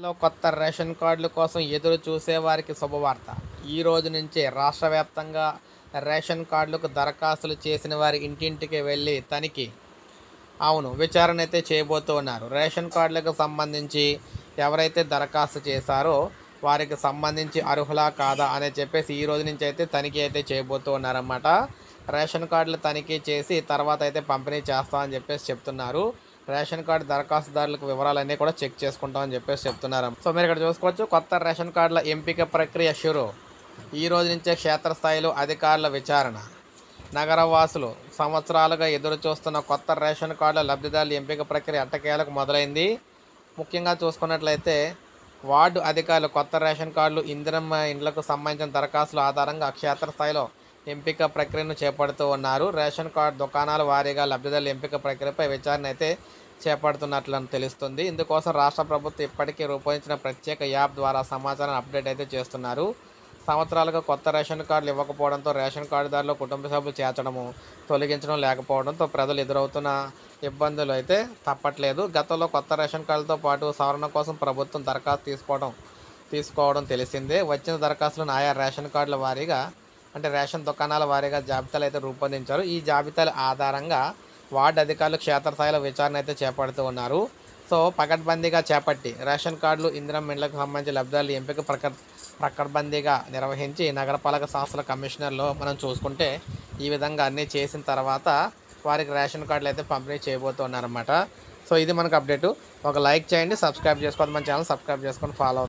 లో కొత్త రేషన్ కార్డుల కోసం ఎదురు చూసే వారికి శుభవార్త. ఈ రోజు నుంచే రాష్ట్ర వ్యాప్తంగా రేషన్ కార్డులకు దరఖాస్తులు చేసిన వారి ఇంటింటికి వెళ్ళి తనిఖీ, విచారణ అయితే చేయబోతూ ఉన్నారు. రేషన్ కార్డులకు సంబంధించి ఎవరైతే దరఖాస్తు చేశారో వారికి సంబంధించి అర్హులా కాదా అని చెప్పేసి ఈ రోజు నుంచి అయితే తనిఖీ అయితే చేయబోతూ ఉన్నారన్నమాట. రేషన్ కార్డులు తనిఖీ చేసి తర్వాత అయితే పంపిణీ చేస్తామని చెప్పేసి చెప్తున్నారు. రేషన్ కార్డు దరఖాస్తుదారులకు వివరాలన్నీ కూడా చెక్ చేసుకుంటామని చెప్పేసి చెప్తున్నారు. సో మీరు ఇక్కడ చూసుకోవచ్చు, కొత్త రేషన్ కార్డుల ఎంపిక ప్రక్రియ షురు. ఈ రోజు నుంచే క్షేత్రస్థాయిలో అధికారుల విచారణ. నగరవాసులు సంవత్సరాలుగా ఎదురు చూస్తున్న కొత్త రేషన్ కార్డుల లబ్ధిదారుల ఎంపిక ప్రక్రియ ఎట్టకేలకు మొదలైంది. ముఖ్యంగా చూసుకున్నట్లయితే వార్డు అధికారులు కొత్త రేషన్ కార్డులు, ఇందిరమ్మ ఇండ్లకు సంబంధించిన దరఖాస్తుల ఆధారంగా క్షేత్రస్థాయిలో ఎంపిక ప్రక్రియను చేపడుతూ ఉన్నారు. రేషన్ కార్డు దుకాణాల వారీగా లబ్ధిదారుల ఎంపిక ప్రక్రియపై విచారణ అయితే చేపడుతున్నట్లు తెలుస్తుంది. ఇందుకోసం రాష్ట్ర ప్రభుత్వం ఇప్పటికే రూపొందించిన ప్రత్యేక యాప్ ద్వారా సమాచారం అప్డేట్ అయితే చేస్తున్నారు. సంవత్సరాలుగా కొత్త రేషన్ కార్డులు ఇవ్వకపోవడంతో రేషన్ కార్డుదారులు కుటుంబ సభ్యులు చేర్చడము, తొలగించడం లేకపోవడంతో ప్రజలు ఎదురవుతున్న ఇబ్బందులు అయితే తప్పట్లేదు. గతంలో కొత్త రేషన్ కార్డులతో పాటు సవరణ కోసం ప్రభుత్వం దరఖాస్తు తీసుకోవడం తెలిసిందే. వచ్చిన దరఖాస్తులను ఆయా రేషన్ కార్డుల వారీగా రేషన్ దుకాణాల వారీగా జాబితాలు అయితే రూపొందించారు. ఈ జాబితాల ఆధారంగా వార్డు అధికారులు క్షేత్రస్థాయిలో విచారణ అయితే చేపడుతూ ఉన్నారు. సో పకడ్బందీగా చేపట్టి రేషన్ కార్డులు, ఇందిరమ్మ ఇండ్లకు సంబంధించి లబ్ధిదారుల ఎంపిక పకడ్బందీగా నిర్వహించి నగరపాలక సంస్థల కమిషనర్లో మనం చూసుకుంటే ఈ విధంగా అన్నీ చేసిన తర్వాత వారికి రేషన్ కార్డులు అయితే పంపిణీ చేయబోతున్నారన్నమాట. సో ఇది మనకు అప్డేటు. ఒక లైక్ చేయండి, సబ్స్క్రైబ్ చేసుకోండి, మన ఛానల్ సబ్స్క్రైబ్ చేసుకొని ఫాలో